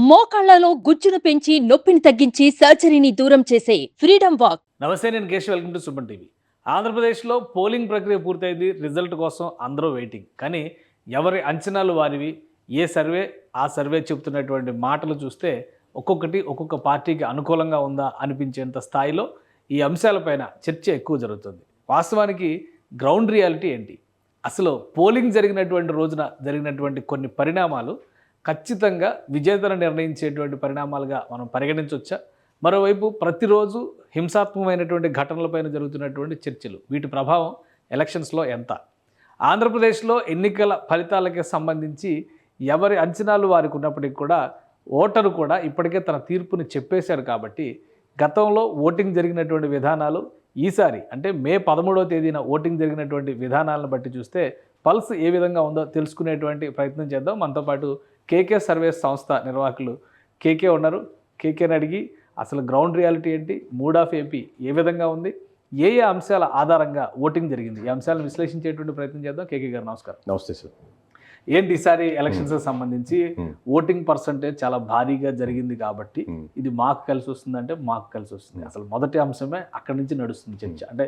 మోకాళ్లలో గుజ్జును పెంచి నొప్పిని తగ్గించి సర్జరీని దూరం చేసే ఫ్రీడమ్ వాక్. నమస్తే, నేను Keshav. Welcome to Suman TV. ఆంధ్రప్రదేశ్లో పోలింగ్ ప్రక్రియ పూర్తయింది. రిజల్ట్ కోసం అందరూ వెయిటింగ్. కానీ ఎవరి అంచనాలు వారివి. ఏ సర్వే ఆ సర్వే చెబుతున్నటువంటి మాటలు చూస్తే ఒక్కొక్కటి ఒక్కొక్క పార్టీకి అనుకూలంగా ఉందా అనిపించేంత స్థాయిలో ఈ అంశాలపైన చర్చ ఎక్కువ జరుగుతుంది. వాస్తవానికి గ్రౌండ్ రియాలిటీ ఏంటి, అసలు పోలింగ్ జరిగినటువంటి రోజున జరిగినటువంటి కొన్ని పరిణామాలు ఖచ్చితంగా విజేతను నిర్ణయించేటువంటి పరిణామాలుగా మనం పరిగణించవచ్చా? మరోవైపు ప్రతిరోజు హింసాత్మకమైనటువంటి ఘటనలపైన జరుగుతున్నటువంటి చర్చలు, వీటి ప్రభావం ఎలక్షన్స్లో ఎంత? ఆంధ్రప్రదేశ్లో ఎన్నికల ఫలితాలకి సంబంధించి ఎవరి అంచనాలు వారికి ఉన్నప్పటికీ కూడా ఓటరు కూడా ఇప్పటికే తన తీర్పుని చెప్పేశారు. కాబట్టి గతంలో ఓటింగ్ జరిగినటువంటి విధానాలు ఈసారి అంటే మే 13వ తేదీన ఓటింగ్ జరిగినటువంటి విధానాలను బట్టి చూస్తే పల్స్ ఏ విధంగా ఉందో తెలుసుకునేటువంటి ప్రయత్నం చేద్దాం. మనతో పాటు కేకే సర్వేస్ సంస్థ నిర్వాహకులు కేకే ఉన్నారు. కేకేని అడిగి అసలు గ్రౌండ్ రియాలిటీ ఏంటి, మూడ్ ఆఫ్ ఏపీ ఏ విధంగా ఉంది, ఏ ఏ అంశాల ఆధారంగా ఓటింగ్ జరిగింది, ఈ అంశాలను విశ్లేషించేటువంటి ప్రయత్నం చేద్దాం. కేకే గారు నమస్కారం. నమస్తే సార్. ఏంటి ఈసారి ఎలక్షన్స్కి సంబంధించి ఓటింగ్ పర్సంటేజ్ చాలా భారీగా జరిగింది కాబట్టి ఇది మాకు కలిసి వస్తుందంటే మాకు కలిసి వస్తుంది. అసలు మొదటి అంశమే అక్కడి నుంచి నడుస్తుంది చర్చ. అంటే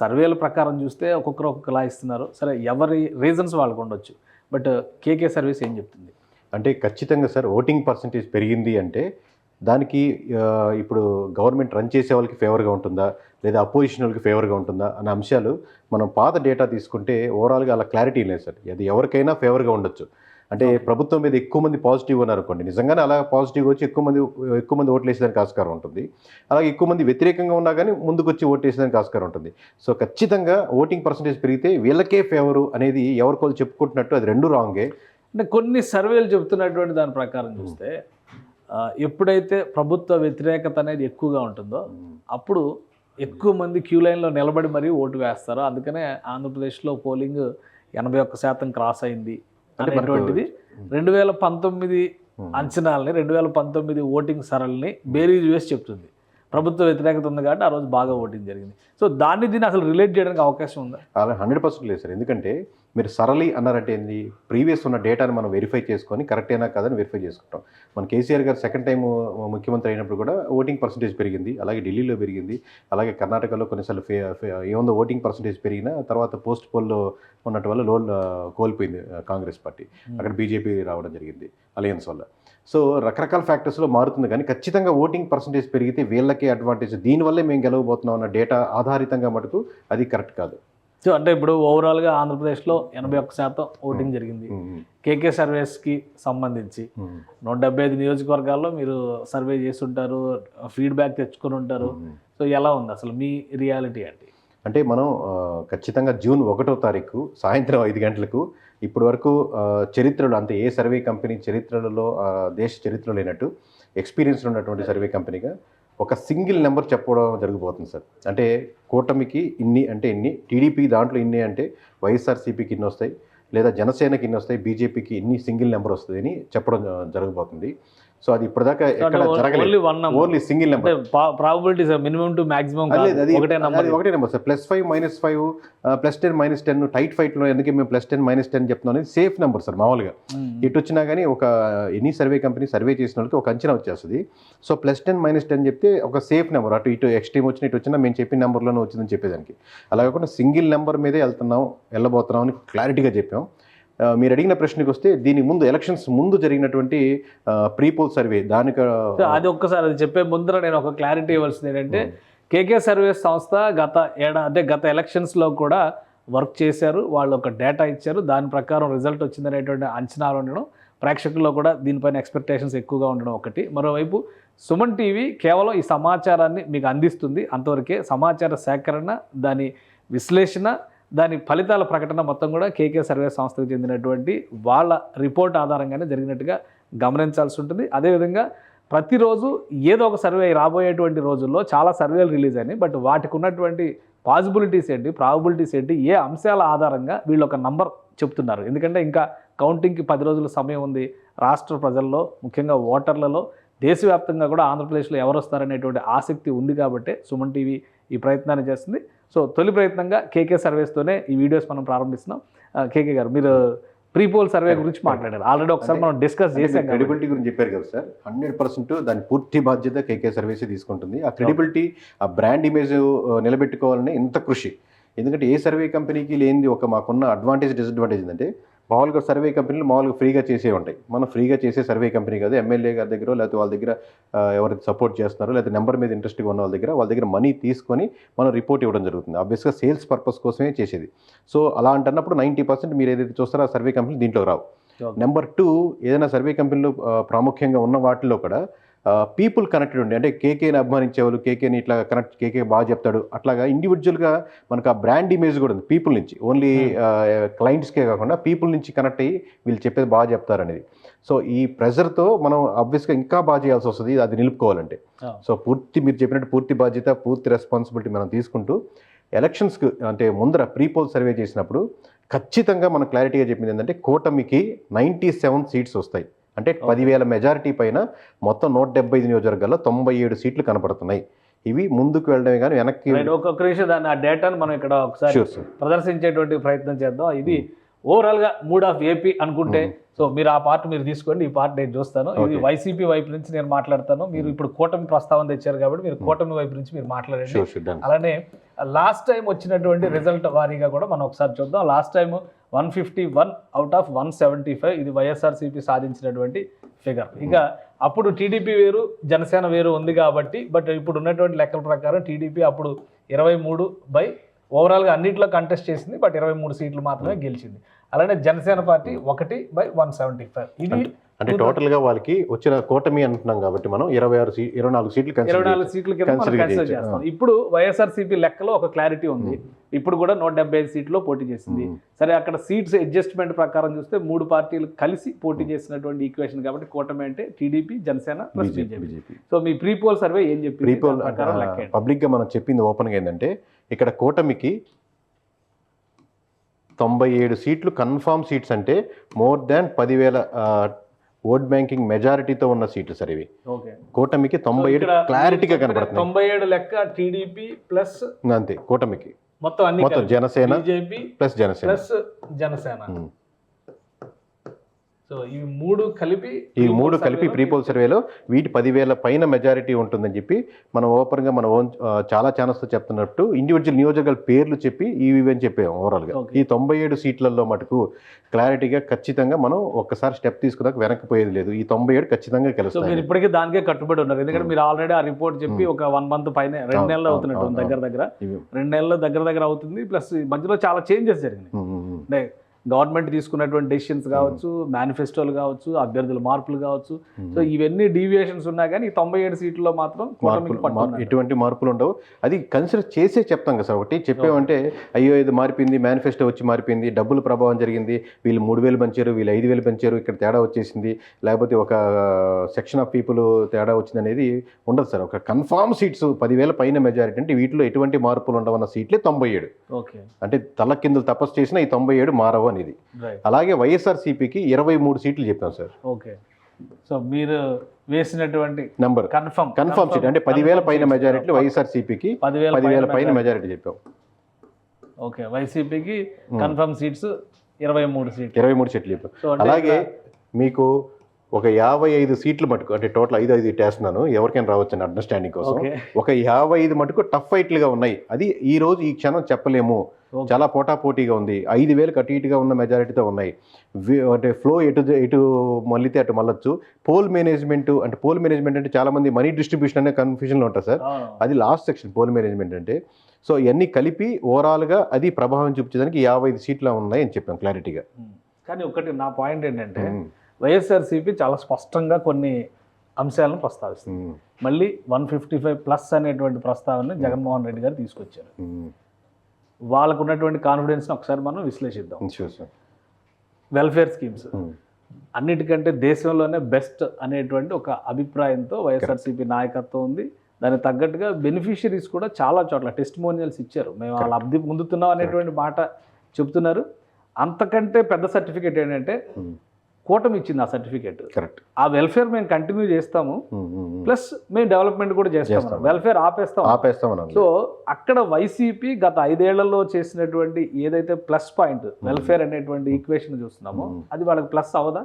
సర్వేల ప్రకారం చూస్తే ఒక్కొక్కరు ఒక్కొక్కలా ఇస్తున్నారు. సరే, ఎవరి రీజన్స్ వాళ్ళకు ఉండొచ్చు. బట్ కేకే సర్వీస్ ఏం చెప్తుంది అంటే ఖచ్చితంగా సార్, ఓటింగ్ పర్సంటేజ్ పెరిగింది అంటే దానికి ఇప్పుడు గవర్నమెంట్ రన్ చేసే వాళ్ళకి ఫేవర్గా ఉంటుందా లేదా అపోజిషన్ వాళ్ళకి ఫేవర్గా ఉంటుందా అనే అంశాలు మనం పాత డేటా తీసుకుంటే ఓవరాల్గా అలా క్లారిటీ లేదు సార్. అది ఎవరికైనా ఫేవర్గా ఉండొచ్చు. అంటే ప్రభుత్వం మీద ఎక్కువ మంది పాజిటివ్ ఉన్నారనుకోండి, నిజంగానే అలా పాజిటివ్ వచ్చి ఎక్కువ మంది ఓట్లు వేసేదానికి ఆస్కారం ఉంటుంది. అలాగే ఎక్కువ మంది వ్యతిరేకంగా ఉన్నా కానీ ముందుకు వచ్చి ఓటు వేసేదానికి ఆస్కారం ఉంటుంది. సో ఖచ్చితంగా ఓటింగ్ పర్సంటేజ్ పెరిగితే వీళ్ళకే ఫేవరు అనేది ఎవరికోళ్ళు చెప్పుకుంటున్నట్టు అది రెండు రాంగే. అంటే కొన్ని సర్వేలు చెబుతున్నటువంటి దాని ప్రకారం చూస్తే ఎప్పుడైతే ప్రభుత్వ వ్యతిరేకత అనేది ఎక్కువగా ఉంటుందో అప్పుడు ఎక్కువ మంది క్యూ లైన్లో నిలబడి మరీ ఓటు వేస్తారు. అందుకనే ఆంధ్రప్రదేశ్లో పోలింగ్ 81% క్రాస్ అయింది అనేటువంటిది 2019 అంచనాలని, 2019 ఓటింగ్ సరళిని బేరీజ్ వేసి చెప్తుంది. ప్రభుత్వ వ్యతిరేకత ఉంది కాబట్టి ఆ రోజు బాగా ఓటింగ్ జరిగింది. సో దీన్ని అసలు రిలేట్ చేయడానికి అవకాశం ఉందా? అలా 100% లేదు సార్. ఎందుకంటే మీరు సరళి అన్నారంటే ఏంది, ప్రీవియస్ ఉన్న డేటాను మనం వెరిఫై చేసుకొని కరెక్ట్ అయినా కాదని వెరిఫై చేసుకుంటాం. మన కేసీఆర్ గారు సెకండ్ టైం ముఖ్యమంత్రి అయినప్పుడు కూడా ఓటింగ్ పర్సంటేజ్ పెరిగింది, అలాగే ఢిల్లీలో పెరిగింది, అలాగే కర్ణాటకలో కొన్నిసార్లు ఏముందో ఓటింగ్ పర్సంటేజ్ పెరిగినా తర్వాత పోస్ట్ పోల్లో ఉన్నట్టు వల్ల కోల్పోయింది కాంగ్రెస్ పార్టీ. అక్కడ బీజేపీ రావడం జరిగింది అలయన్స్ వల్ల. సో రకరకాల ఫ్యాక్టర్స్లో మారుతుంది. కానీ ఖచ్చితంగా ఓటింగ్ పర్సంటేజ్ పెరిగితే వీళ్ళకే అడ్వాంటేజ్, దీనివల్లే మేము గెలవబోతున్నాం అన్న డేటా ఆధారితంగా మటుకు అది కరెక్ట్ కాదు. సో అంటే ఇప్పుడు ఓవరాల్గా ఆంధ్రప్రదేశ్లో 81% ఓటింగ్ జరిగింది. కేకే సర్వేస్కి సంబంధించి 175 నియోజకవర్గాల్లో మీరు సర్వే చేస్తుంటారు, ఫీడ్బ్యాక్ తెచ్చుకొని ఉంటారు. సో ఎలా ఉంది అసలు మీ రియాలిటీ ఏంటి? అంటే మనం ఖచ్చితంగా జూన్ 1వ తారీఖు సాయంత్రం 5 గంటలకు ఇప్పటి వరకు చరిత్రలో, అంటే ఏ సర్వే కంపెనీ చరిత్రలో, దేశ చరిత్రలో లేనట్టు ఎక్స్పీరియన్స్ ఉన్నటువంటి సర్వే కంపెనీగా ఒక సింగిల్ నెంబర్ చెప్పడం జరగబోతుంది సార్. అంటే కూటమికి ఇన్ని అంటే ఇన్ని, టీడీపీ దాంట్లో ఇన్ని అంటే వైఎస్ఆర్సీపీకి ఇన్ని వస్తాయి, లేదా జనసేనకి ఇన్ని వస్తాయి, బీజేపీకి ఇన్ని సింగిల్ నెంబర్ వస్తుంది అని చెప్పడం జరగబోతుంది. సో అది ఇప్పటిదాకా ఎక్కడ జరగలేదు. Only single number. Probability minimum to maximum ఒకటే నెంబర్ సార్. +5 -5 +10 -10 టైట్ ఫైట్లో ఎందుకు మేము +10 -10 చెప్తున్నాం అనేది సేఫ్ నెంబర్ సార్. మామూలుగా ఇటు వచ్చినా కానీ ఒక ఎనీ సర్వే కంపెనీ సర్వే చేసిన వాళ్ళకి ఒక అంచనా వచ్చేస్తుంది. సో +10 -10 చెప్తే ఒక సేఫ్ నెంబర్, అటు ఇటు ఎక్స్ట్రీమ్ వచ్చిన ఇటు వచ్చినా మేము చెప్పిన నెంబర్లోనే వచ్చిందని చెప్పేదానికి. అలా కాకుండా సింగిల్ నెంబర్ మీదే వెళ్ళబోతున్నాం అని క్లారిటీగా చెప్పాం. మీరు అడిగిన ప్రశ్నకి వస్తే, దీనికి ముందు ఎలక్షన్స్ ముందు జరిగినటువంటి ప్రీపోల్ సర్వే దానికి అది ఒక్కసారి అది చెప్పే ముందర నేను ఒక క్లారిటీ ఇవ్వాల్సింది ఏంటంటే, కేకే సర్వేస్ సంస్థ గత ఎలక్షన్స్లో కూడా వర్క్ చేశారు. వాళ్ళు ఒక డేటా ఇచ్చారు, దాని ప్రకారం రిజల్ట్ వచ్చిందనేటువంటి అంచనాలు ఉండడం, ప్రేక్షకుల్లో కూడా దీనిపైన ఎక్స్పెక్టేషన్స్ ఎక్కువగా ఉండడం ఒకటి. మరోవైపు సుమన్ టీవీ కేవలం ఈ సమాచారాన్ని మీకు అందిస్తుంది, అంతవరకే. సమాచార సేకరణ, దాని విశ్లేషణ, దాని ఫలితాల ప్రకటన మొత్తం కూడా కేకే సర్వే సంస్థకు చెందినటువంటి వాళ్ళ రిపోర్ట్ ఆధారంగానే జరిగినట్టుగా గమనించాల్సి ఉంటుంది. అదేవిధంగా ప్రతిరోజు ఏదో ఒక సర్వే, రాబోయేటువంటి రోజుల్లో చాలా సర్వేలు రిలీజ్ అయినాయి. బట్ వాటికి ఉన్నటువంటి పాసిబిలిటీస్ ఏంటి, ప్రాబబిలిటీస్ ఏంటి, ఏ అంశాల ఆధారంగా వీళ్ళు ఒక నంబర్ చెప్తున్నారు. ఎందుకంటే ఇంకా కౌంటింగ్కి 10 రోజుల సమయం ఉంది. రాష్ట్ర ప్రజల్లో, ముఖ్యంగా ఓటర్లలో, దేశవ్యాప్తంగా కూడా ఆంధ్రప్రదేశ్లో ఎవరు వస్తారనేటువంటి ఆసక్తి ఉంది. కాబట్టి సుమన్ టీవీ ఈ ప్రయత్నాన్ని చేస్తుంది. సో తొలి ప్రయత్నంగా కేకే సర్వేస్తోనే ఈ వీడియోస్ మనం ప్రారంభిస్తున్నాం. కేకే గారు, మీరు ప్రీపోల్ సర్వే గురించి మాట్లాడారు. ఆల్రెడీ ఒకసారి మనం డిస్కస్ చేసాం కాబట్టి. క్రెడిబిలిటీ గురించి చెప్పారు కదా సార్, 100% దాని పూర్తి బాధ్యత కేకే సర్వీసే తీసుకుంటుంది. ఆ క్రెడిబిలిటీ, ఆ బ్రాండ్ ఇమేజ్ నిలబెట్టుకోవాలని ఇంత కృషి. ఎందుకంటే ఏ సర్వే కంపెనీకి లేనిది ఒక మాకున్న అడ్వాంటేజ్ డిసడ్వాంటేజ్ ఏంటంటే, మామూలుగా సర్వే కంపెనీలు మామూలుగా ఫ్రీగా చేసే ఉంటాయి. మనం ఫ్రీగా చేసే సర్వే కంపెనీ కాదు, ఎమ్మెల్యే గారి దగ్గర లేకపోతే వాళ్ళ దగ్గర ఎవరైతే సపోర్ట్ చేస్తున్నారో లేకపోతే నెంబర్ మీద ఇంట్రెస్ట్గా ఉన్న వాళ్ళ దగ్గర మనీ తీసుకొని మనం రిపోర్ట్ ఇవ్వడం జరుగుతుంది. ఆబ్వియస్గా సేల్స్ పర్పస్ కోసమే చేసేది. సో అలా అంటున్నప్పుడు 90% మీరు ఏదైతే చూస్తారో ఆ సర్వే కంపెనీ దీంట్లో రావు. నెంబర్ 2, ఏదైనా సర్వే కంపెనీలో ప్రాముఖ్యంగా ఉన్న వాటిల్లో కూడా పీపుల్ కనెక్టెడ్ ఉండి, అంటే కేకేని అభిమానించే వాళ్ళు కేకేని ఇట్లా కనెక్ట్, కేకే బాగా చెప్తాడు అట్లాగా ఇండివిజువల్గా మనకు ఆ బ్రాండ్ ఇమేజ్ కూడా ఉంది పీపుల్ నుంచి. ఓన్లీ క్లయింట్స్కే కాకుండా పీపుల్ నుంచి కనెక్ట్ అయ్యి వీళ్ళు చెప్పేది బాగా చెప్తారనేది. సో ఈ ప్రెజర్తో మనం ఆబ్వియస్గా ఇంకా బాగా చేయాల్సి వస్తుంది అది నిలుపుకోవాలంటే. సో మీరు చెప్పినట్టు పూర్తి బాధ్యత, పూర్తి రెస్పాన్సిబిలిటీ మనం తీసుకుంటూ ఎలక్షన్స్కి అంటే ముందర ప్రీపోల్ సర్వే చేసినప్పుడు ఖచ్చితంగా మనం క్లారిటీగా చెప్పింది ఏంటంటే, కూటమికి 97 సీట్స్ వస్తాయి. అంటే 10,000 మెజారిటీ పైన మొత్తం 175 నియోజకవర్గాల్లో 97 సీట్లు కనపడుతున్నాయి. ఇవి ముందుకు వెళ్ళడమే కానీ వెనక్కి. ఒక్కొక్క విషయం దాన్ని ఆ డేటాను మనం ఇక్కడ ఒకసారి ప్రదర్శించేటువంటి ప్రయత్నం చేద్దాం. ఇది ఓవరాల్గా మూడ్ ఆఫ్ ఏపీ అనుకుంటే, సో మీరు ఆ పార్ట్ మీరు తీసుకోండి, ఈ పార్ట్ నేను చూస్తాను. ఇది వైసీపీ వైపు నుంచి నేను మాట్లాడతాను. మీరు ఇప్పుడు కూటమి ప్రస్తావన తెచ్చారు కాబట్టి మీరు కూటమి వైపు నుంచి మీరు మాట్లాడండి. అలానే లాస్ట్ టైం వచ్చినటువంటి రిజల్ట్ వారీగా కూడా మనం ఒకసారి చూద్దాం. లాస్ట్ టైం 151 అవుట్ ఆఫ్ 175 ఇది వైఎస్ఆర్సీపీ సాధించినటువంటి ఫిగర్. ఇక అప్పుడు టీడీపీ వేరు, జనసేన వేరు ఉంది కాబట్టి, బట్ ఇప్పుడు ఉన్నటువంటి లెక్కల ప్రకారం టీడీపీ అప్పుడు 23 ఓవరాల్గా అన్నింటిలో కంటెస్ట్ చేసింది, బట్ 23 సీట్లు మాత్రమే గెలిచింది. అలానే జనసేన పార్టీ 1/175. ఇది అంటే టోటల్గా వాళ్ళకి వచ్చిన కూటమి అంటున్నాం కాబట్టి మనం 24 సీట్లు కన్సిడర్ చేస్తాం. ఇప్పుడు వైఎస్ఆర్సీపీ లెక్కలో ఒక క్లారిటీ ఉంది. ఇప్పుడు కూడా 175 సీట్లో పోటీ చేసింది. సరే, అక్కడ సీట్స్ అడ్జస్ట్మెంట్ ప్రకారం చూస్తే 3 పార్టీలు కలిసి పోటీ చేసినటువంటి ఈక్వేషన్ కాబట్టి కూటమి అంటే TDP, Janasena plus BJP. So మీ ప్రీపోల్ సర్వే ఏం చెప్పింది? ప్రీపోల్ పబ్లిక్గా మనం చెప్పింది ఓపెన్గా ఏంటంటే, ఇక్కడ కూటమికి 97 సీట్లు కన్ఫామ్ సీట్స్, అంటే మోర్ దాన్ 10,000 ఓట్ బ్యాంకింగ్ మెజారిటీతో ఉన్న సీట్లు సార్ ఇవి. కూటమికి 97 క్లారిటీగా కనబడుతుంది. 97 లెక్క టీడీపీ ప్లస్ అంతే కూటమికి మొత్తం Janasena BJP plus Janasena. So ఈ మూడు కలిపి ప్రీపోల్ సర్వేలో వీటి 10,000 పైన మెజారిటీ ఉంటుందని చెప్పి మనం ఓపెన్గా మనం చాలా ఛానల్స్తో చెప్తున్నట్టు ఇండివిజువల్ నియోజకవర్గాల పేర్లు చెప్పి ఇవి అని చెప్పాము. ఓవరాల్గా ఈ 97 సీట్లలో మటుకు క్లారిటీగా ఖచ్చితంగా మనం ఒక్కసారి స్టెప్ తీసుకున్నాక వెనక్కిపోయేది లేదు. ఈ 97 ఖచ్చితంగా కలుస్తాయి. మీరు ఇప్పటికీ దానికే కట్టుబడి ఉన్నారు. ఎందుకంటే మీరు ఆల్రెడీ ఆ రిపోర్ట్ చెప్పి ఒక 1 మంత్ పైన 2 నెలలు అవుతున్నట్టు దగ్గర 2 నెలలు దగ్గర అవుతుంది. ప్లస్ మధ్యలో చాలా చేంజెస్ జరిగినాయి. అంటే గవర్నమెంట్ తీసుకున్నటువంటి డెసిషన్స్ కావచ్చు, మేనిఫెస్టోలు కావచ్చు, అభ్యర్థుల మార్పులు కావచ్చు. సో ఇవన్నీ డీవియేషన్స్ ఉన్నా కానీ ఈ 97 సీట్లలో మాత్రం ఎటువంటి మార్పులు ఉండవు. అది కన్సిడర్ చేసే చెప్తాం కదా సార్. ఒకటి చెప్పామంటే అయ్యో ఇది మారిపోయింది, మేనిఫెస్టో వచ్చి మారిపోయింది, డబ్బులు ప్రభావం జరిగింది, వీళ్ళు 3,000 పెంచారు, వీళ్ళు 5,000 పెంచారు, ఇక్కడ తేడా వచ్చేసింది, లేకపోతే ఒక సెక్షన్ ఆఫ్ పీపుల్ తేడా వచ్చింది అనేది ఉండదు సార్. ఒక కన్ఫామ్ సీట్స్ 10,000 పైన మెజారిటీ, అంటే వీటిలో ఎటువంటి మార్పులు ఉండవన్న సీట్లే 97. అంటే తల కిందలు తపస్సు చేసిన ఈ 97 మారవు అనేది. అలాగే వైఎస్ఆర్సీపీకి 23 సీట్లు చెప్పాం సార్. ఓకే, సో మీరు వేసినటువంటి నంబర్ కన్ఫర్మ్ సీట్ అంటే 10,000 పైన మెజారిటీ వైఎస్ఆర్సీపీకి 10,000 పైన మెజారిటీ చెప్పాం. ఓకే, వైసీపీకి కన్ఫర్మ్ సీట్స్ 23 సీట్లు చెప్పాం. అలాగే మీకు ఒక 55 సీట్లు మటుకు, అంటే టోటల్ 5 టేస్తున్నాను, ఎవరికైనా రావచ్చు అని అండర్స్టాండింగ్ కోసం. ఒక 55 మటుకు టఫ్ ఫైట్లుగా ఉన్నాయి. అది ఈ రోజు ఈ క్షణం చెప్పలేము, చాలా పోటాపోటీగా ఉంది. 5,000 అటు ఇటుగా ఉన్న మెజారిటీతో ఉన్నాయి. అంటే ఫ్లో ఎటు మళ్ళీతే అటు మళ్ళొచ్చు. పోల్ మేనేజ్మెంట్ అంటే చాలా మంది మనీ డిస్ట్రిబ్యూషన్ అనే కన్ఫ్యూజన్లో ఉంటారు సార్. అది లాస్ట్ సెక్షన్ పోల్ మేనేజ్మెంట్ అంటే. సో ఇవన్నీ కలిపి ఓవరాల్గా అది ప్రభావం చూపించడానికి 55 సీట్లు ఉన్నాయి అని చెప్పాం క్లారిటీగా. కానీ ఒకటి నా పాయింట్ ఏంటంటే, వైఎస్ఆర్సీపీ చాలా స్పష్టంగా కొన్ని అంశాలను ప్రస్తావిస్తుంది. మళ్ళీ 155+ అనేటువంటి ప్రస్తావనని జగన్మోహన్ రెడ్డి గారు తీసుకొచ్చారు. వాళ్ళకు ఉన్నటువంటి కాన్ఫిడెన్స్ని ఒకసారి మనం విశ్లేషిద్దాం. వెల్ఫేర్ స్కీమ్స్ అన్నిటికంటే దేశంలోనే బెస్ట్ అనేటువంటి ఒక అభిప్రాయంతో వైఎస్ఆర్సీపీ నాయకత్వం ఉంది. దానికి తగ్గట్టుగా బెనిఫిషియరీస్ కూడా చాలా చోట్ల టెస్టిమోనియల్స్ ఇచ్చారు. మేము వాళ్ళ లబ్ధి పొందుతున్నాం అనేటువంటి మాట చెప్తున్నారు. అంతకంటే పెద్ద సర్టిఫికేట్ ఏంటంటే కూటమి ఇచ్చింది ఆ సర్టిఫికేట్. కరెక్ట్. ఆ వెల్ఫేర్ మేము కంటిన్యూ చేస్తాము, ప్లస్ మేము డెవలప్మెంట్ కూడా చేస్తాము, వెల్ఫేర్ ఆపేస్తాం. సో అక్కడ వైసీపీ గత 5 ఏళ్లలో చేసినటువంటి ఏదైతే ప్లస్ పాయింట్ వెల్ఫేర్ అనేటువంటి ఈక్వేషన్ చూస్తున్నామో అది వాళ్ళకి ప్లస్ అవదా?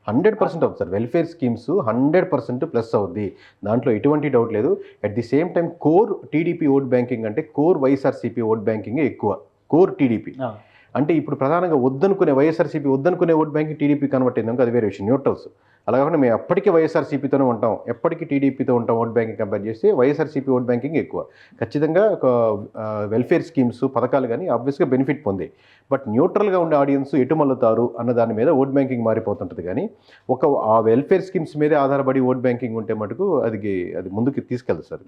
100% అవుతుంది సార్. వెల్ఫేర్ స్కీమ్స్ 100% ప్లస్ అవుద్ది, దాంట్లో ఎటువంటి డౌట్ లేదు. At the same time core TDP vote banking అంటే కోర్ వైఎస్ఆర్సీపీ ఓట్ బ్యాంకింగ్ ఎక్కువ. కోర్ టీడీపీ అంటే ఇప్పుడు ప్రధానంగా వైఎస్ఆర్సీపీ వద్దనుకునే ఓట్ బ్యాంకింగ్ టీడీపీ కన్వర్ట్ అయిందాక అది వేరే విషయం, న్యూట్రల్స్. అలా కాకుండా మేము ఎప్పటికీ వైఎస్ఆర్సీపీతోనే ఉంటాం, ఎప్పటికీ టీడీపీతో ఉంటాం ఓట్ బ్యాంకింగ్ కంపేర్ చేస్తే వైఎస్ఆర్సీపీ ఓట్ బ్యాంకింగ్ ఎక్కువ. ఖచ్చితంగా ఒక వెల్ఫేర్ స్కీమ్స్ పథకాలు కానీ ఆబ్వియస్గా బెనిఫిట్ పొందే. బట్ న్యూట్రల్గా ఉండే ఆడియన్స్ ఎటు మల్లుతారు అన్న దాని మీద ఓట్ బ్యాంకింగ్ మారిపోతుంటుంది. కానీ ఆ వెల్ఫేర్ స్కీమ్స్ మీదే ఆధారపడి ఓట్ బ్యాంకింగ్ ఉంటే మటుకు అది ముందుకు తీసుకెళ్తుంది సార్.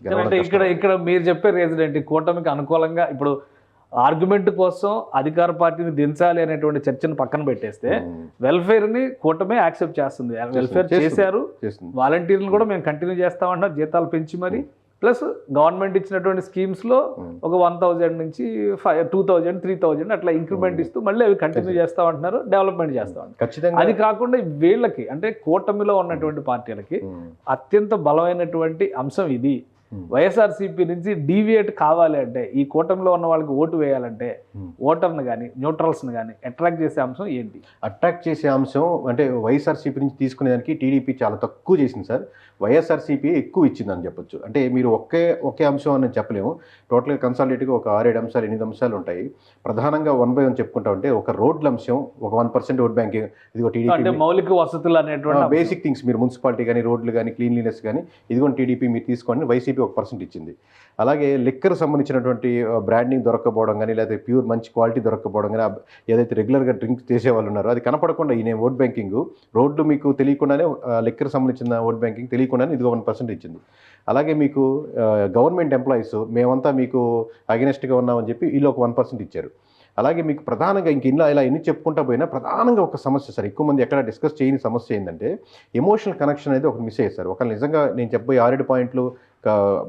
ఇక్కడ మీరు చెప్పే రీజన్ ఏంటి? కూటమికి అనుకూలంగా ఇప్పుడు ఆర్గ్యుమెంట్ కోసం అధికార పార్టీని దించాలి అనేటువంటి చర్చను పక్కన పెట్టేస్తే వెల్ఫేర్ ని కూటమే యాక్సెప్ట్ చేస్తుంది. వెల్ఫేర్ చేశారు, వాలంటీర్లు కూడా మేము కంటిన్యూ చేస్తామంటున్నారు, జీతాలు పెంచి మరి. ప్లస్ గవర్నమెంట్ ఇచ్చినటువంటి స్కీమ్స్ లో ఒక 1000 నుంచి 2000, 3000 అట్లా ఇంక్రిమెంట్ ఇస్తూ మళ్ళీ అవి కంటిన్యూ చేస్తామంటున్నారు, డెవలప్మెంట్ చేస్తామంటారు. అది కాకుండా వీళ్ళకి అంటే కూటమిలో ఉన్నటువంటి పార్టీలకి అత్యంత బలమైనటువంటి అంశం ఇది. వైఎస్ఆర్సీపీ నుంచి డీవియేట్ కావాలి అంటే, ఈ కూటమిలో ఉన్న వాళ్ళకి ఓటు వేయాలంటే ఓటర్ని కానీ న్యూట్రల్స్ని కానీ అట్రాక్ట్ చేసే అంశం ఏంటి? అట్రాక్ట్ చేసే అంశం అంటే వైఎస్ఆర్సీపీ నుంచి తీసుకునేదానికి టీడీపీ చాలా తక్కువ చేసింది సార్. వైఎస్ఆర్సీపీ ఎక్కువ ఇచ్చిందని చెప్పొచ్చు. అంటే మీరు ఒకే అంశం అని చెప్పలేము. టోటల్గా కన్సాలిడేట్గా ఒక 6-7 అంశాలు 8 అంశాలు ఉంటాయి. ప్రధానంగా 1 by 1 చెప్పుకుంటా ఉంటే ఒక రోడ్ల అంశం, ఒక 1% ఓట్ బ్యాంకింగ్, ఇదిగో టీడీపీ మౌలిక వసతులు అనేటువంటి బేసిక్ థింగ్స్, మీరు మున్సిపాలిటీ కానీ రోడ్లు కానీ క్లీన్లీనెస్ కానీ ఇదిగో టీడీపీ మీరు తీసుకోండి, వైసీపీ 1% ఇచ్చింది. అలాగే లిక్కర్ సంబంధించినటువంటి బ్రాండింగ్ దొరకపోవడం కానీ, లేదా ప్యూర్ మంచి క్వాలిటీ దొరకపోవడం కానీ, ఏదైతే రెగ్యులర్గా డ్రింక్ చేసే వాళ్ళు ఉన్నారో అది కనపడకుండా ఈయన ఓట్ బ్యాంకింగ్, రోడ్లు మీకు తెలియకుండానే లిక్కర్ సంబంధించిన ఓట్ బ్యాంకింగ్ తెలియకుండానే ఇదిగో 1% ఇచ్చింది. అలాగే మీకు గవర్నమెంట్ ఎంప్లాయీస్ మేమంతా మీకు అగెనెస్ట్గా ఉన్నామని చెప్పి వీళ్ళు ఒక 1% ఇచ్చారు. అలాగే మీకు ప్రధానంగా ఇలా ఎన్ని చెప్పుకుంటా పోయినా ప్రధానంగా ఒక సమస్య సార్, ఎక్కువ మంది ఎక్కడ డిస్కస్ చేయని సమస్య ఏంటంటే ఎమోషనల్ కనెక్షన్ అనేది ఒకటి మిస్ అయ్యేది సార్. ఒకళ్ళు నిజంగా నేను చెప్పబోయే 6 పాయింట్లు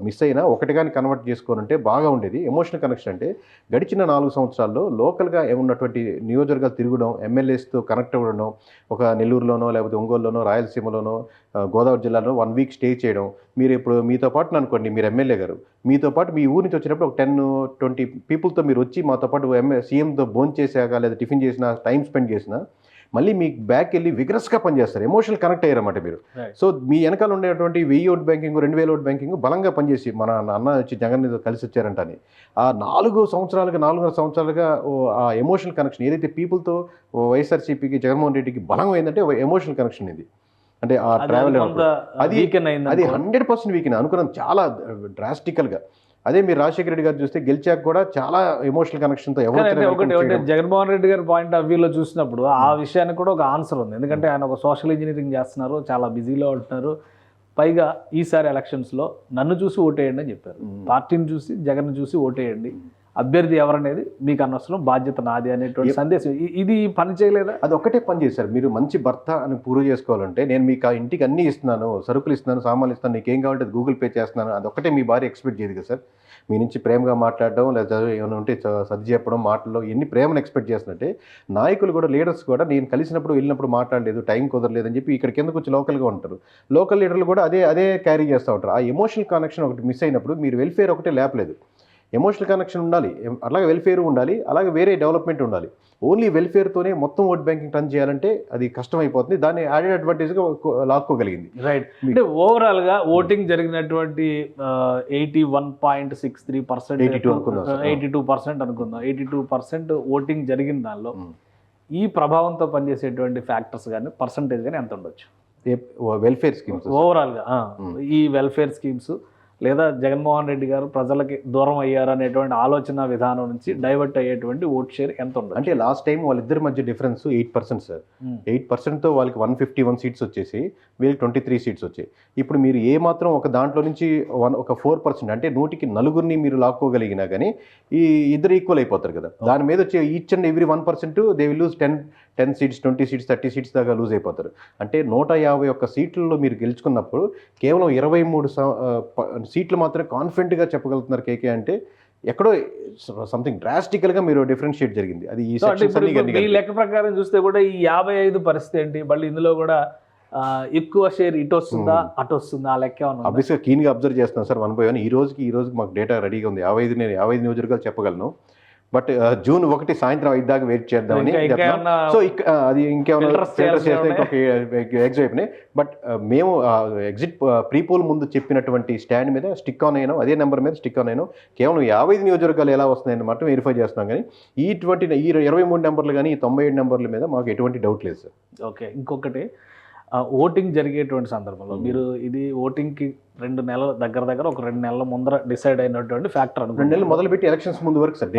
మిస్ అయినా ఒకటి కానీ కన్వర్ట్ చేసుకోనంటే బాగా ఉండేది. ఎమోషనల్ కనెక్షన్ అంటే గడిచిన 4 సంవత్సరాల్లో లోకల్గా ఉన్నటువంటి నియోజకవర్గాలు తిరగడం, ఎమ్మెల్యేస్తో కనెక్ట్ అవ్వడం, ఒక నెల్లూరులోనో లేకపోతే ఒంగోలులోనో రాయలసీమలోనో గోదావరి జిల్లాలో 1 వీక్ స్టే చేయడం. మీరు ఇప్పుడు మీతో పాటు అనుకోండి, మీరు ఎమ్మెల్యే గారు, మీతో పాటు మీ ఊరి నుంచి వచ్చినప్పుడు ఒక 10-20 పీపుల్తో మీరు వచ్చి మాతో పాటు సీఎంతో భోజనం చేసాక లేదా టిఫిన్ చేసినా, టైం స్పెండ్ చేసినా మళ్ళీ మీకు బ్యాక్ వెళ్ళి విగ్రస్గా పనిచేస్తారు. ఎమోషనల్ కనెక్ట్ అయ్యారన్నమాట మీరు. సో మీ వెనకాల ఉండేటువంటి 1000 ఓట్ బ్యాంకింగ్ 2000 ఓట్ బ్యాంకింగ్ బలంగా పనిచేసి మన అన్న వచ్చి జగన్ కలిసి వచ్చారంట అని ఆ 4.5 సంవత్సరాలుగా ఆ ఎమోషనల్ కనెక్షన్ ఏదైతే పీపుల్తో వైఎస్ఆర్సీపీకి జగన్మోహన్ రెడ్డికి బలం అయిందంటే ఎమోషనల్ కనెక్షన్ ఇది. అంటే ఆ ట్రావెల్ అది 100% వీక్ అనుకున్నాం చాలా డ్రాస్టికల్గా. అదే మీరు రాజశేఖర రెడ్డి గారు చూస్తే గెలిచాక కూడా చాలా ఎమోషనల్ కనెక్షన్తో జగన్మోహన్ రెడ్డి గారి పాయింట్ ఆఫ్ వ్యూలో చూసినప్పుడు ఆ విషయానికి కూడా ఒక ఆన్సర్ ఉంది. ఎందుకంటే ఆయన ఒక సోషల్ ఇంజనీరింగ్ చేస్తున్నారు, చాలా బిజీలో ఉంటున్నారు. పైగా ఈసారి ఎలక్షన్స్లో నన్ను చూసి ఓటేయండి అని చెప్పారు. పార్టీని చూసి జగన్ చూసి ఓటేయండి, అభ్యర్థి ఎవరనేది మీకు అనవసరం, బాధ్యత నాది అనేటువంటి సందేశం. ఇది పని చేయలేదా? అది ఒక్కటే పని చేశారు. మీరు మంచి భర్త అని ప్రూవ్ చేసుకోవాలంటే నేను మీకు ఆ ఇంటికి అన్నీ ఇస్తున్నాను, సరుకులు ఇస్తున్నాను, సామాన్లు ఇస్తాను, నీకు ఏం కావాలంటే గూగుల్ పే చేస్తున్నాను, అది ఒక్కటే మీ భార్య ఎక్స్పెక్ట్ చేయదు కదా సార్. మీ నుంచి ప్రేమగా మాట్లాడడం లేదా ఏమైనా ఉంటే సర్ది చెప్పడం, మాటల్లో ఎన్ని ప్రేమను ఎక్స్పెక్ట్ చేస్తున్నట్టే నాయకులు కూడా, లీడర్స్ కూడా నేను కలిసినప్పుడు వెళ్ళినప్పుడు మాట్లాడలేదు, టైం కుదరలేదని చెప్పి ఇక్కడ కిందకు వచ్చి లోకల్గా ఉంటారు. లోకల్ లీడర్లు కూడా అదే క్యారీ చేస్తూ ఉంటారు. ఆ ఎమోషనల్ కనెక్షన్ ఒకటి మిస్ అయినప్పుడు మీరు వెల్ఫేర్ ఒకటే లేపలేదు. ఎమోషనల్ కనెక్షన్ ఉండాలి, అలాగే వెల్ఫేర్ ఉండాలి, అలాగే వేరే డెవలప్మెంట్ ఉండాలి. ఓన్లీ వెల్ఫేర్తోనే మొత్తం ఓట్ బ్యాంకింగ్ రన్ చేయాలంటే అది కష్టమైపోతుంది. దాన్ని యాడెడ్ అడ్వాంటేజ్గా లాక్కోగలిగింది. రైట్. అంటే ఓవరాల్గా ఓటింగ్ జరిగినటువంటి 81.63%, 82% అనుకుందాం, 82% ఓటింగ్ జరిగిన దానిలో ఈ ప్రభావంతో పనిచేసేటువంటి ఫ్యాక్టర్స్ కానీ పర్సంటేజ్ కానీ ఎంత ఉండొచ్చు? వెల్ఫేర్ స్కీమ్స్ ఓవరాల్గా ఈ వెల్ఫేర్ స్కీమ్స్ లేదా జగన్మోహన్ రెడ్డి గారు ప్రజలకి దూరం అయ్యారు అనేటువంటి ఆలోచన విధానం నుంచి డైవర్ట్ అయ్యేటువంటి ఓట్ షేర్ ఎంత ఉండదు? అంటే లాస్ట్ టైం వాళ్ళిద్దరి మధ్య డిఫరెన్స్ 8% సార్. 8%తో వాళ్ళకి 151 సీట్స్ వచ్చేసి వీళ్ళకి 23 సీట్స్ వచ్చాయి. ఇప్పుడు మీరు ఏ మాత్రం ఒక దాంట్లో నుంచి ఒక 4% అంటే 100కి 4 మీరు లాక్కోగలిగినా కానీ ఈ ఇద్దరు ఈక్వల్ అయిపోతారు కదా. దాని మీద వచ్చే each and every 1% they will lose 10 seats, 20 seats, 30 seats దాకా లూజ్ అయిపోతారు. అంటే 151 సీట్లలో మీరు గెలుచుకున్నప్పుడు కేవలం 23 సీట్లు మాత్రమే కాన్ఫిడెంట్గా చెప్పగలుగుతున్నారు కేకే అంటే ఎక్కడో సంథింగ్ డ్రాస్టికల్గా మీరు డిఫరెన్షియేట్ జరిగింది. అది ఈ సో అంటే సెక్షన్స్ ఇప్పుడు అన్ని మీ లెక్క ప్రకారం చూస్తే కూడా ఈ 55 పరిస్థితి ఏంటి, మళ్ళీ ఇందులో కూడా ఎక్కువ షేర్ ఇటు వస్తుందా అటు వస్తుందా ఆ లెక్క ఏమన్నా ఉందా? అబ్వియస్గా కీన్గా అబ్జర్వ్ చేస్తున్నాను సార్ 1/1. ఈ రోజుకి మాకు డేటా రెడీగా ఉంది. 55 నియోజకవర్గాలు చెప్పగలను. బట్ జూన్ 1 సాయంత్రం 5 దాకా వెయిట్ చేద్దామని. ఇంకా ఏమన్నా సో అది ఇంకేమైనా filters ఫిల్టర్స్ చేస్తే చేయాల్సినవి ఇంకొక ఎగ్జిట్ అయిపోయినాయి. బట్ మేము ఎగ్జిట్ ప్రీపోల్ ముందు చెప్పినటువంటి స్టాండ్ మీద స్టిక్ ఆన్ అయినాం, అదే నెంబర్ మీద స్టిక్ ఆన్ అయినాం. కేవలం 55 నియోజకవర్గాలు ఎలా వస్తున్నాయని మాత్రం వెరిఫై చేస్తున్నాం. కానీ ఈ 23 నెంబర్లు కానీ ఈ 97 నెంబర్ల మీద మాకు ఎటువంటి డౌట్ లేదు సార్. ఓకే. ఇంకొకటి ఓటింగ్ జరిగేటువంటి సందర్భంలో మీరు ఇది ఓటింగ్కి 2 నెలల దగ్గర ఒక 2 నెలల ముందర డిసైడ్ అయినటువంటి ఫ్యాక్టర్ 2 నెలలు మొదలుపెట్టి ఎలక్షన్స్ ముందు వరకు సార్.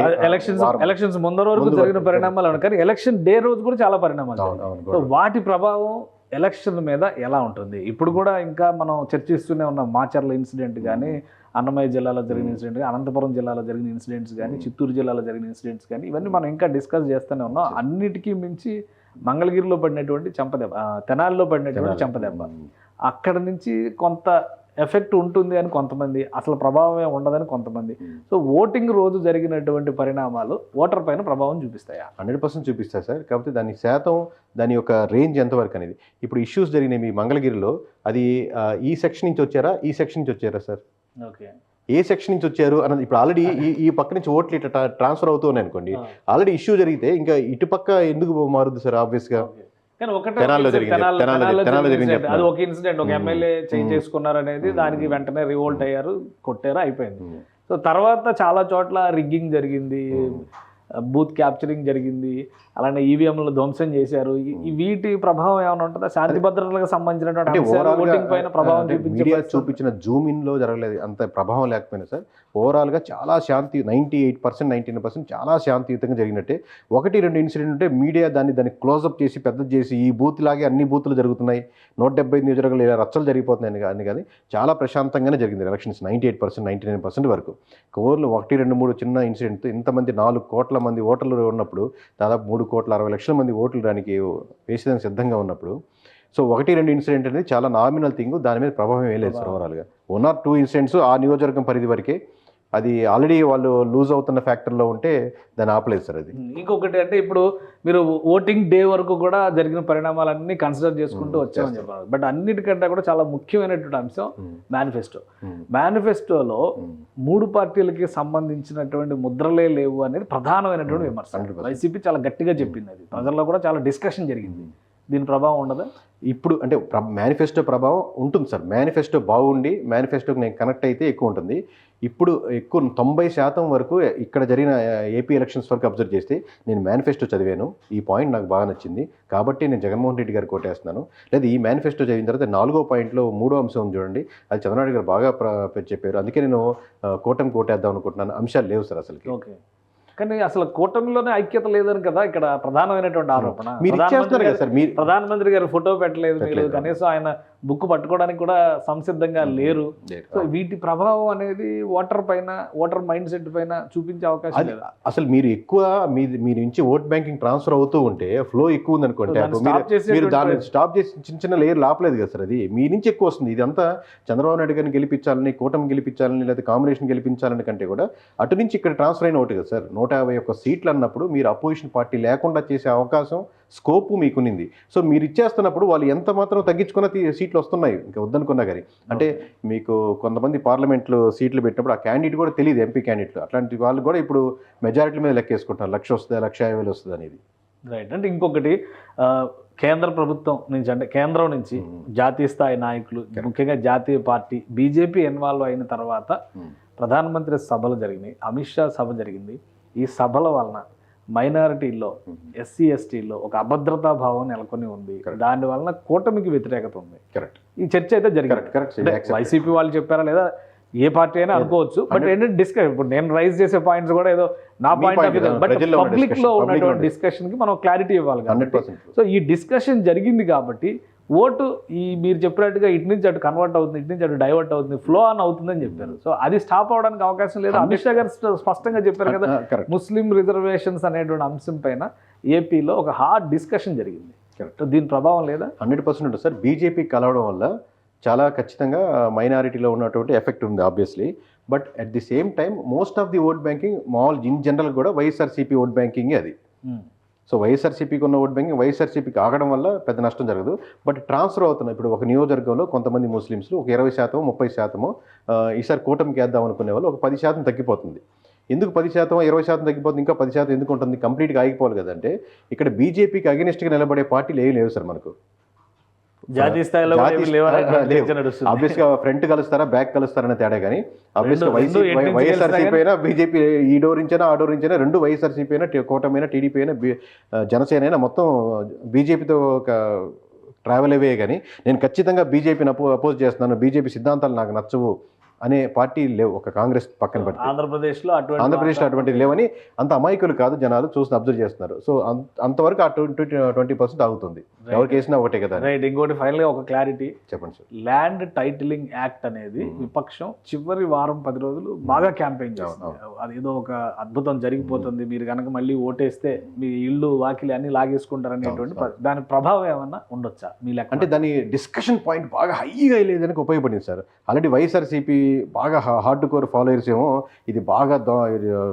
ఎలక్షన్స్ ముందర వరకు జరిగిన పరిణామాలు అను, కానీ ఎలక్షన్ డే రోజు కూడా చాలా పరిణామాలు జరిగాయి. సో వాటి ప్రభావం ఎలక్షన్ మీద ఎలా ఉంటుంది? ఇప్పుడు కూడా ఇంకా మనం చర్చిస్తూనే ఉన్నాం. మాచర్ల ఇన్సిడెంట్ కానీ, అన్నమయ్య జిల్లాలో జరిగిన ఇన్సిడెంట్, అనంతపురం జిల్లాలో జరిగిన ఇన్సిడెంట్స్ కానీ, చిత్తూరు జిల్లాలో జరిగిన ఇన్సిడెంట్స్ కానీ, ఇవన్నీ మనం ఇంకా డిస్కస్ చేస్తూనే ఉన్నాం. అన్నిటికీ మించి మంగళగిరిలో పడినటువంటి చెంపదెబ్బ, తెనాలిలో పడినటువంటి చెంపదెబ్బ, అక్కడ నుంచి కొంత ఎఫెక్ట్ ఉంటుంది అని కొంతమంది, అసలు ప్రభావమే ఉండదని కొంతమంది. సో ఓటింగ్ రోజు జరిగినటువంటి పరిణామాలు ఓటర్ పైన ప్రభావం చూపిస్తాయా? 100% చూపిస్తాయి సార్. కాకపోతే దాని శాతం, దాని యొక్క రేంజ్ ఎంతవరకు అనేది. ఇప్పుడు ఇష్యూస్ జరిగినాయి మీ మంగళగిరిలో, అది ఈ సెక్షన్ నుంచి వచ్చారా, ఈ సెక్షన్ నుంచి వచ్చారా సార్? ఓకే. ఏ సెక్షన్ నుంచి వచ్చారు అన్నది ఇప్పుడు ఆల్రెడీ ఈ పక్క నుంచి ఓట్లు ఇట్లా ట్రాన్స్ఫర్ అవుతూ ఉన్నాయి అనుకోండి. ఆల్రెడీ ఇష్యూ జరిగితే ఇంకా ఇటుపక్క ఎందుకు మారుద్ది సార్? ఆబ్వియస్గా కానీ ఒకటే తెనాల్లో జరిగింది. అది ఒక ఇన్సిడెంట్, ఒక ఎమ్మెల్యే చేంజ్ చేసుకున్నారు అనేది, దానికి వెంటనే రివోల్ట్ అయ్యారు, కొట్టారు, అయిపోయింది. సో తర్వాత చాలా చోట్ల రిగ్గింగ్ జరిగింది, బూత్ క్యాప్చరింగ్ జరిగింది, అలానే ఈవీఎంలు ధ్వంసం చేశారు. వీటి ప్రభావం ఏమైనా ఉంటుందా? శాంతి భద్రతలకు సంబంధించినటువంటి ఓటింగ్ పైన ప్రభావం మీడియా చూపించిన జూమ్ ఇన్ లో జరగలేదు అంత ప్రభావం లేకపోయినా సార్, ఓవరాల్ గా చాలా శాంతి 98%, 99% చాలా శాంతియుతంగా జరిగినట్టే. 1-2 ఇన్సిడెంట్ ఉంటే మీడియా దాన్ని క్లోజ్అప్ చేసి పెద్దది చేసి ఈ బూత్ లాగే అన్ని బూతులు జరుగుతున్నాయి, 175 నియోజకవర్గాలు ఇలా రచ్చలు జరిగిపోతున్నాయని కానీ చాలా ప్రశాంతంగానే జరిగింది ఎలక్షన్స్ 98%, 99% వరకు. ఓవర్లు 1-2-3 చిన్న ఇన్సిడెంట్, ఇంతమంది 4 కోట్ల మంది ఓటర్లు ఉన్నప్పుడు, దాదాపు 3,60,00,000 మంది ఓట్లు దానికి వేసేదానికి సిద్ధంగా ఉన్నప్పుడు, సో 1-2 ఇన్సిడెంట్ అనేది చాలా నామినల్ థింగ్, దాని మీద ప్రభావం ఏం లేదు సార్. ఓవరాల్గా 1 or 2 ఇన్సిడెంట్స్ ఆ నియోజకవర్గం పరిధి వరకే, అది ఆల్రెడీ వాళ్ళు లూజ్ అవుతున్న ఫ్యాక్టర్లో ఉంటే దాన్ని ఆపలేదు సార్. అది ఇంకొకటి అంటే ఇప్పుడు మీరు ఓటింగ్ డే వరకు కూడా జరిగిన పరిణామాలన్నీ కన్సిడర్ చేసుకుంటూ వచ్చామని చెప్పారు. బట్ అన్నిటికంటే కూడా చాలా ముఖ్యమైనటువంటి అంశం మేనిఫెస్టో. మేనిఫెస్టోలో 3 పార్టీలకి సంబంధించినటువంటి ముద్రలే లేవు అనేది ప్రధానమైనటువంటి విమర్శ. వైసీపీ చాలా గట్టిగా చెప్పింది, అది ప్రజల్లో కూడా చాలా డిస్కషన్ జరిగింది. దీని ప్రభావం ఉండదా? ఇప్పుడు అంటే మేనిఫెస్టో ప్రభావం ఉంటుంది సార్. మేనిఫెస్టో బాగుండి మేనిఫెస్టోకి నేను కనెక్ట్ అయితే ఎక్కువ ఉంటుంది. ఇప్పుడు ఎక్కువ 90% వరకు ఇక్కడ జరిగిన ఏపీ ఎలక్షన్స్ వరకు అబ్జర్వ్ చేస్తే నేను మేనిఫెస్టో చదివాను, ఈ పాయింట్ నాకు బాగా నచ్చింది కాబట్టి నేను జగన్మోహన్ రెడ్డి గారు కోటేస్తున్నాను. లేదా ఈ మేనిఫెస్టో చదివిన తర్వాత 4వ పాయింట్లో 3వ అంశం ఉంది చూడండి, అది చంద్రబాబు గారు బాగా చెప్పారు, అందుకే నేను కూటమి కోటేద్దాం అనుకుంటున్నాను. అంశాలు లేవు సార్ అసలుకి. ఓకే. కానీ అసలు కూటమిలోనే ఐక్యత లేదని కదా ఇక్కడ ప్రధానమైనటువంటి ఆరోపణ. ప్రధానమంత్రి గారు ఫోటో పెట్టలేదు మీరు, కనీసం ఆయన బుక్ పట్టుకోవడానికి కూడా సంసిద్ధంగా లేరు. సో వీటి ప్రభావం అనేది ఓటర్ పైన, ఓటర్ మైండ్ సెట్ పైన చూపించే అవకాశం లేదు. అసలు మీరు ఎక్కువ మీ నుంచి ఓట్ బ్యాంకింగ్ ట్రాన్స్ఫర్ అవుతూ ఉంటే, ఫ్లో ఎక్కువ ఉంది అనుకోండి, మీరు దాన్ని స్టాప్ చేసి చిన్న లేయర్ లాపలేదు కదా సార్. అది మీ నుంచి ఎక్కువ వస్తుంది. ఇదంతా చంద్రబాబు నాయుడు గారిని గెలిపించాలని, కూటమి గెలిపించాలని, లేదా కాంబినేషన్ గెలిపించాలని కంటే కూడా అటు నుంచి ఇక్కడ ట్రాన్స్ఫర్ అయిన ఒకటి కదా సార్. 151 సీట్లు అన్నప్పుడు మీరు అపోజిషన్ పార్టీ లేకుండా చేసే అవకాశం, స్కోపు మీకునింది. సో మీరు ఇచ్చేస్తున్నప్పుడు వాళ్ళు ఎంత మాత్రం తగ్గించుకున్న సీట్లు వస్తున్నాయి, ఇంకా వద్దనుకున్నా కానీ. అంటే మీకు కొంతమంది పార్లమెంట్లో సీట్లు పెట్టినప్పుడు ఆ క్యాండిడేట్ కూడా తెలియదు, ఎంపీ క్యాండిడేట్లు, అట్లాంటి వాళ్ళు కూడా ఇప్పుడు మెజారిటీ మీద లెక్కేసుకుంటారు, 1,00,000 వస్తుంది, 1,50,000 వస్తుంది అనేది. రైట్. అంటే ఇంకొకటి కేంద్ర ప్రభుత్వం నుంచి, అంటే కేంద్రం నుంచి జాతీయ స్థాయి నాయకులు, ముఖ్యంగా జాతీయ పార్టీ బీజేపీ ఇన్వాల్వ్ అయిన తర్వాత ప్రధానమంత్రి సభలు జరిగినాయి, అమిత్ షా సభ జరిగింది. ఈ సభల వలన మైనారిటీల్లో, ఎస్సీ ఎస్టీల్లో ఒక అభద్రతా భావం నెలకొని ఉంది. దాని వలన కూటమికి వ్యతిరేకత ఉంది. ఈ చర్చ అయితే జరిగింది. వైసీపీ వాళ్ళు చెప్పారా లేదా ఏ పార్టీ అయినా అనుకోవచ్చు. బట్ ఏంటంటే డిస్కషన్, ఇప్పుడు నేను రైజ్ చేసే పాయింట్స్ కూడా ఏదో నా point of view, but public లో ఉన్నటువంటి డిస్కషన్ కి మనం క్లారిటీ ఇవ్వాలి కాబట్టి. సో ఈ డిస్కషన్ జరిగింది కాబట్టి ఓటు ఈ మీరు చెప్పినట్టుగా ఇటు నుంచి అటు కన్వర్ట్ అవుతుంది, ఇటు నుంచి అటు డైవర్ట్ అవుతుంది, ఫ్లో ఆన్ అవుతుందని చెప్పారు. సో అది స్టాప్ అవడానికి అవకాశం లేదు. అమిత్ షా గారు స్పష్టంగా చెప్పారు కదా, ముస్లిం రిజర్వేషన్స్ అనేటువంటి అంశం పైన ఏపీలో ఒక హార్డ్ డిస్కషన్ జరిగింది. దీని ప్రభావం లేదా? 100% సార్. బీజేపీ కలవడం వల్ల చాలా ఖచ్చితంగా మైనారిటీలో ఉన్నటువంటి ఎఫెక్ట్ ఉంది obviously. But at the same time most of the vote banking మామూలు ఇన్ జనరల్ కూడా వైఎస్ఆర్సీపీ ఓట్ బ్యాంకింగ్ అది. సో వైఎస్ఆర్సీపీకి ఉన్న ఓట్ బ్యాంకింగ్ వైఎస్ఆర్సీపీకి ఆగడం వల్ల పెద్ద నష్టం జరగదు. బట్ ట్రాన్స్ఫర్ అవుతున్నాయి. ఇప్పుడు ఒక నియోజకవర్గంలో కొంతమంది ముస్లిమ్స్లు ఒక 20%, 30% ఈసారి కూటమికి వేద్దాం అనుకునే వాళ్ళు ఒక 10% తగ్గిపోతుంది. ఎందుకు 10%, 20% తగ్గిపోతుంది, ఇంకా 10% ఎందుకు ఉంటుంది, కంప్లీట్గా ఆగిపోవాలి కదంటే ఇక్కడ బీజేపీకి అగెనిస్ట్గా నిలబడే పార్టీలు ఏమి లేవు సార్ మనకు. జాతీయ స్థాయిలో ఆబ్వియస్గా ఫ్రంట్ కలుస్తారా బ్యాక్ కలుస్తారనే తేడా, కానీ ఆబ్వియస్గా వైఎస్ఆర్సీపీ అయినా బీజేపీ ఈ డోర్ నుంచైనా ఆ డోర్ నుంచైనా రెండు వైఎస్ఆర్సీపీ అయినా కూటమైనా టీడీపీ అయినా జనసేన అయినా మొత్తం బీజేపీతో ఒక ట్రావెల్ అవే. కానీ నేను ఖచ్చితంగా బీజేపీని అపోజ్ చేస్తున్నాను, బీజేపీ సిద్ధాంతాలు నాకు నచ్చవు అనే పార్టీ లేవు. ఒక కాంగ్రెస్ పక్కన పెట్టి ఆంధ్రప్రదేశ్లో అటువంటి లేవని అంత అమాయకులు కాదు, జనాలు చూసి అబ్జర్వ్ చేస్తున్నారు. సో అంతవరకు ఆ 20% ఆగుతుంది. ఎవరికి వేసినా ఒకటే కదా. రైట్. ఇంకోటి ఫైనల్ గా ఒక క్లారిటీ చెప్పండి సార్. ల్యాండ్ టైటిలింగ్ యాక్ట్ అనేది విపక్షం చివరి వారం 10 రోజులు బాగా క్యాంపెయిన్ చేస్తుంది. అదేదో ఒక అద్భుతం జరిగిపోతుంది, మీరు కనుక మళ్ళీ ఓటేస్తే మీ ఇల్లు వాకిలి అన్ని లాగేసుకుంటారు అనేటువంటి దాని ప్రభావం ఏమన్నా ఉండొచ్చా మీ లెక్క? అంటే దాని డిస్కషన్ పాయింట్ బాగా హైగా లేదానికి ఉపయోగపడింది సార్. ఆల్రెడీ వైఎస్ఆర్సీపీ బాగా హార్డ్ కోర్ ఫాలోయర్స్ ఏమో ఇది బాగా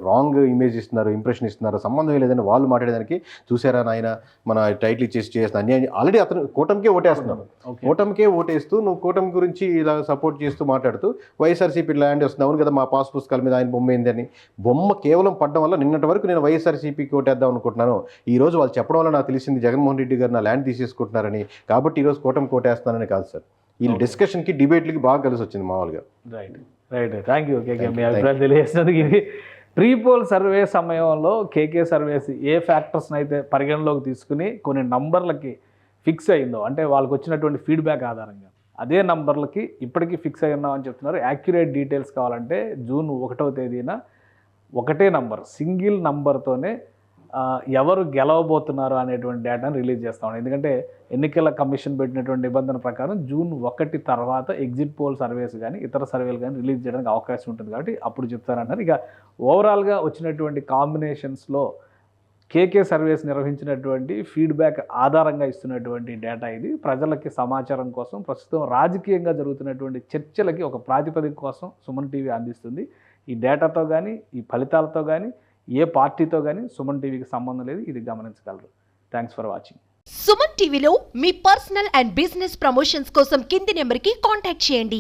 రాంగ్ ఇమేజ్ ఇస్తున్నారు, ఇంప్రెషన్ ఇస్తున్నారు, సంబంధం లేదని వాళ్ళు మాట్లాడేదానికి చూసారా నాయన మన టైటిల్ ఇచ్చేసి చేసిన అన్యాయం. ఆల్రెడీ అతను కూటమికే ఓటేస్తున్నాడు, కూటమికే ఓటేస్తూ నువ్వు కూటమి గురించి ఇలా సపోర్ట్ చేస్తూ మాట్లాడుతూ వైఎస్ఆర్సీపీ ల్యాండ్ వస్తుంది, అవును కదా మా పాస్ పుస్తకాల మీద ఆయన బొమ్మ ఏందని. బొమ్మ కేవలం పడ్డం వల్ల నిన్నటి వరకు నేను వైఎస్ఆర్సీపీకి ఓటేద్దాం అనుకుంటున్నాను, ఈ రోజు వాళ్ళు చెప్పడం వల్ల నాకు తెలిసింది జగన్మోహన్ రెడ్డి గారు నా ల్యాండ్ తీసేసుకుంటున్నారని, కాబట్టి ఈరోజు కూటమికి ఓటేస్తున్నానని కాదు సార్. ఈ డిస్కషన్కి డిబేట్లకి బాగా కలిసి వచ్చింది మామూలుగా. Right right. థ్యాంక్ యూ కేకే, మీ అభిప్రాయం తెలియజేసినందుకు. ఇది ప్రీపోల్ సర్వే సమయంలో కేకే సర్వేస్ ఏ ఫ్యాక్టర్స్ని అయితే పరిగణలోకి తీసుకుని కొన్ని నంబర్లకి ఫిక్స్ అయిందో, అంటే వాళ్ళకి వచ్చినటువంటి ఫీడ్బ్యాక్ ఆధారంగా అదే నంబర్లకి ఇప్పటికీ ఫిక్స్ అయి ఉన్నామని చెప్తున్నారు. యాక్యురేట్ డీటెయిల్స్ కావాలంటే జూన్ 1వ తేదీన ఒకటే నంబర్, సింగిల్ నంబర్తోనే ఎవరు గెలవబోతున్నారు అనేటువంటి డేటాను రిలీజ్ చేస్తా ఉన్నాం. ఎందుకంటే ఎన్నికల కమిషన్ పెట్టినటువంటి నిబంధన ప్రకారం జూన్ 1 తర్వాత ఎగ్జిట్ పోల్ సర్వేస్ కానీ ఇతర సర్వేలు కానీ రిలీజ్ చేయడానికి అవకాశం ఉంటుంది, కాబట్టి అప్పుడు చెప్తారన్నారు. ఇక ఓవరాల్గా వచ్చినటువంటి కాంబినేషన్స్లో కేకే సర్వేస్ నిర్వహించినటువంటి ఫీడ్బ్యాక్ ఆధారంగా ఇస్తున్నటువంటి డేటా ఇది. ప్రజలకి సమాచారం కోసం, ప్రస్తుతం రాజకీయంగా జరుగుతున్నటువంటి చర్చలకి ఒక ప్రాతిపదిక కోసం సుమన్ టీవీ అందిస్తుంది. ఈ డేటాతో కానీ ఈ ఫలితాలతో కానీ ఏ పార్టీతో కానీ సుమన్ టీవీకి సంబంధం లేదు, ఇది గమనించగలరు. Thanks for watching. సుమన్ టీవీలో మీ పర్సనల్ అండ్ బిజినెస్ ప్రమోషన్స్ కోసం కింది నెంబర్కి కాంటాక్ట్ చేయండి.